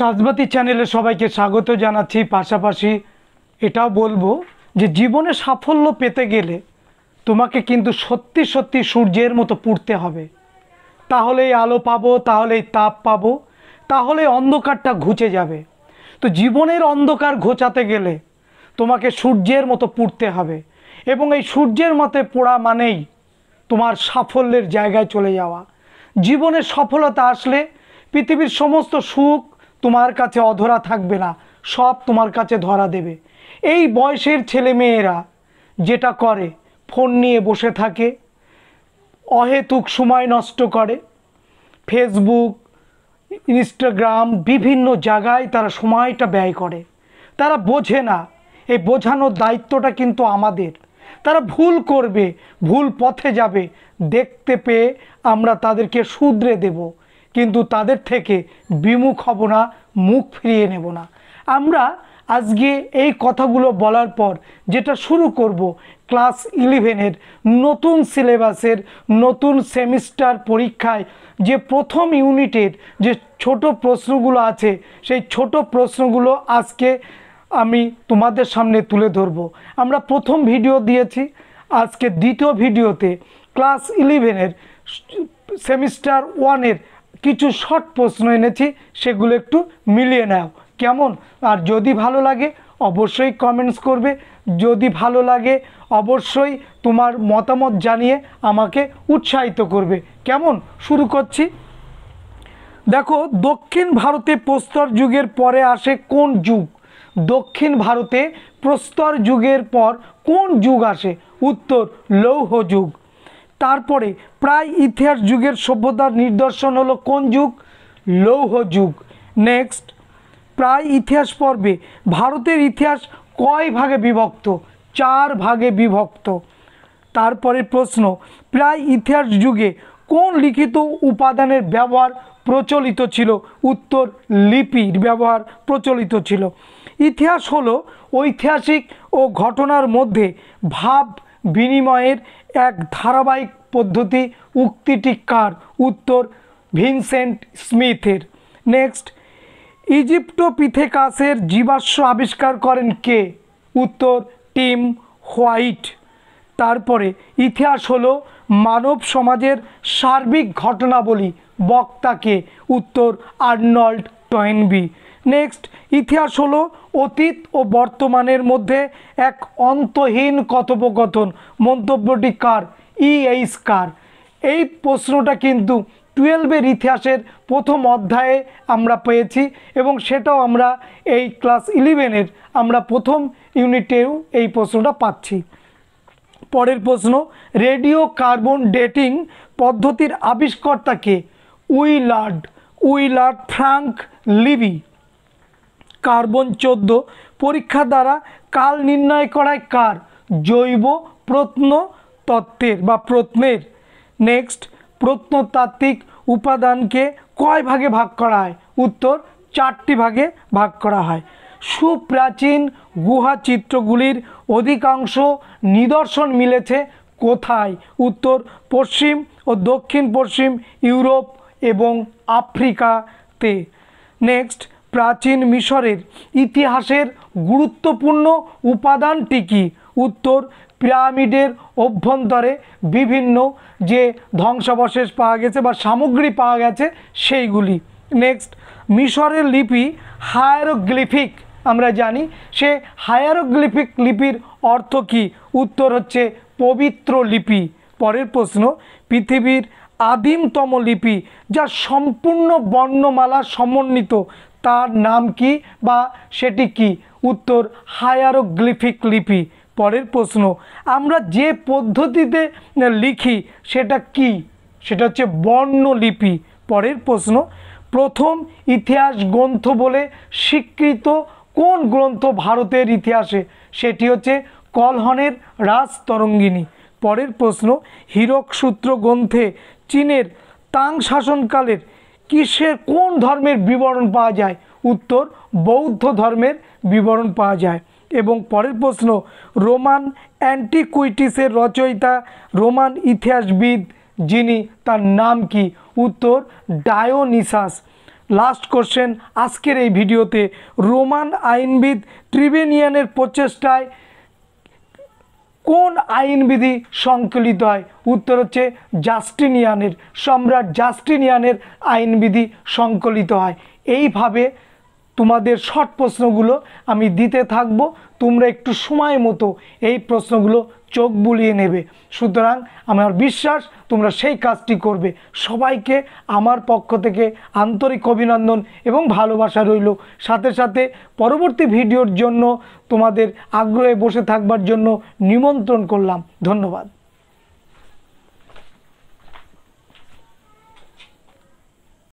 সাজবাতি চ্যানেলে সবাইকে স্বাগত জানাচ্ছি। পাশাপাশি এটাও বলবো যে জীবনে সাফল্য পেতে গেলে তোমাকে কিন্তু সত্যি সত্যি সূর্যের মতো পুড়তে হবে, তাহলেই আলো পাবো, তাহলেই তাপ পাবো, তাহলে অন্ধকারটা ঘুচে যাবে। তো জীবনের অন্ধকার ঘোচাতে গেলে তোমাকে সূর্যের মতো পুড়তে হবে, এবং এই সূর্যের মতো পোড়া মানেই তোমার সাফল্যের জায়গায় চলে যাওয়া। জীবনের সফলতা আসলে পৃথিবীর সমস্ত সুখ তোমার কাছে অধরা থাকবে না, সব তোমার কাছে ধরা দেবে। এই বয়সের ছেলে মেয়েরা যেটা করে, ফোন নিয়ে বসে থাকে, অহেতুক সময় নষ্ট করে, ফেসবুক, ইনস্টাগ্রাম, বিভিন্ন জায়গায় তারা সময়টা ব্যয় করে। তারা বোঝে না এই বোঝানোর দায়িত্বটা কিন্তু আমাদের। তারা ভুল করবে, ভুল পথে যাবে, দেখতে পেয়ে আমরা তাদেরকে শুধরে দেব, কিন্তু তাদের থেকে বিমুখ হব না, মুখ ফিরিয়ে নেব না। আমরা আজকে এই কথাগুলো বলার পর যেটা শুরু করব, ক্লাস 11-এর নতুন সিলেবাসের নতুন সেমিস্টার পরীক্ষায় যে প্রথম ইউনিটের যে ছোট প্রশ্নগুলো আছে, সেই ছোট প্রশ্নগুলো আজকে আমি তোমাদের সামনে তুলে ধরব। আমরা প্রথম ভিডিও দিয়েছি, আজকে দ্বিতীয় ভিডিওতে ক্লাস 11-এর সেমিস্টার 1-এর কিছু শর্ট প্রশ্ন এনেছি, সেগুলো একটু মিলিয়ে নাও কেমন। আর যদি ভালো লাগে অবশ্যই কমেন্টস করবে, যদি ভালো লাগে অবশ্যই তোমার মতামত জানিয়ে আমাকে উৎসাহিত করবে। কেমন, শুরু করছি। দেখো, দক্ষিণ ভারতে প্রস্তর যুগের পরে আসে কোন যুগ? দক্ষিণ ভারতে প্রস্তর যুগের পর কোন যুগ আসে? উত্তর লৌহ যুগ। তারপরে প্রায় ইতিহাস যুগের সভ্যতার নিদর্শন হলো কোন যুগ? লৌহ যুগ। নেক্সট, প্রায় ইতিহাস পর্বে ভারতের ইতিহাস কয় ভাগে বিভক্ত? 4 ভাগে বিভক্ত। তারপরে প্রশ্ন, প্রায় ইতিহাস যুগে কোন লিখিত উপাদানের ব্যবহার প্রচলিত ছিল? উত্তর লিপির ব্যবহার প্রচলিত ছিল। ইতিহাস হলো ঐতিহাসিক ও ঘটনার মধ্যে ভাব বিনিময়ের এক ধারাবাহিক পদ্ধতি। উক্তিটি কার? উত্তর ভিনসেন্ট স্মিথের। নেক্সট, ইজিপ্টোপিথেকাসের জীবাশ্ম আবিষ্কার করেন কে? উত্তর টিম হোয়াইট। তারপরে ইতিহাস হলো মানব সমাজের সার্বিক ঘটনাবলী, বক্তাকে? উত্তর আর্নল্ড টয়েনবি। নেক্সট, ইতিহাস হলো অতীত ও বর্তমানের মধ্যে এক অন্তহীন কথোপকথন, মন্তব্যটি কার? E.H. কার। এই প্রশ্নটা কিন্তু 12-এর ইতিহাসের প্রথম অধ্যায়ে আমরা পেয়েছি, এবং সেটাও আমরা এই ক্লাস 11-এর আমরা প্রথম ইউনিটেও এই প্রশ্নটা পাচ্ছি। পরের প্রশ্ন, রেডিও কার্বন ডেটিং পদ্ধতির আবিষ্কর্তা কে? Willard Frank Libby. কার্বন 14 পরীক্ষা দ্বারা কাল নির্ণয় করায় কার? জৈব প্রত্নতত্ত্বের বা প্রত্নের। নেক্সট, প্রত্নতাত্ত্বিক উপাদানকে কয় ভাগে ভাগ করা হয়? উত্তর 4টি ভাগে ভাগ করা হয়। সুপ্রাচীন গুহা চিত্রগুলির অধিকাংশ নিদর্শন মিলেছে কোথায়? উত্তর পশ্চিম ও দক্ষিণ পশ্চিম ইউরোপ এবং আফ্রিকাতে। নেক্সট, প্রাচীন মিশরের ইতিহাসের গুরুত্বপূর্ণ উপাদানটি কি? উত্তর পিরামিডের অভ্যন্তরে বিভিন্ন যে ধ্বংসাবশেষ পাওয়া গেছে বা সামগ্রী পাওয়া গেছে সেইগুলি। নেক্সট, মিশরের লিপি হায়ারোগ্লিফিক, আমরা জানি সে হায়ারোগ্লিফিক লিপির অর্থ কি? উত্তর হচ্ছে পবিত্র লিপি। পরের প্রশ্ন, পৃথিবীর আদিমতম লিপি যা সম্পূর্ণ বর্ণমালা সমন্বিত, তার নাম কি বা সেটি কি? উত্তর হায়ারোগ্লিফিক লিপি। পরের প্রশ্ন, আমরা যে পদ্ধতিতে লিখি সেটা কি? সেটা হচ্ছে বর্ণলিপি। পরের প্রশ্ন, প্রথম ইতিহাস গ্রন্থ বলে স্বীকৃত কোন গ্রন্থ ভারতের ইতিহাসে? সেটি হচ্ছে কলহনের রাজতরঙ্গিনী। পরের প্রশ্ন, হীরক সূত্র গ্রন্থে চীনের তাং শাসনকালের কিসের কোন ধর্মের বিবরণ পাওয়া যায়? উত্তর বৌদ্ধ ধর্মের বিবরণ পাওয়া যায়। এবং পরের প্রশ্ন, রোমান অ্যান্টিকুইটিসের রচয়িতা, রোমান ইতিহাসবিদ যিনি, তার নাম কি? উত্তর ডায়োনিসাস। লাস্ট কোশ্চেন আজকের এই ভিডিওতে, রোমান আইনবিদ ট্রিভেনিয়ানের প্রচেষ্টায় কোন আইনবিধি সংকলিত হয়? উত্তর হচ্ছে জাস্টিনিয়ানের, সম্রাট জাস্টিনিয়ানের আইনবিধি সংকলিত হয়। এইভাবে তোমাদের শর্ট প্রশ্নগুলো আমি দিতে থাকবো, তোমরা একটু সময় মতো এই প্রশ্নগুলো চোখ বুলিয়ে নেবে। সুতরাং আমার বিশ্বাস তোমরা সেই কাজটি করবে। সবাইকে আমার পক্ষ থেকে আন্তরিক অভিনন্দন এবং ভালোবাসা রইল। সাথে সাথে পরবর্তী ভিডিওর জন্য তোমাদের আগ্রহে বসে থাকবার জন্য নিমন্ত্রণ করলাম। ধন্যবাদ।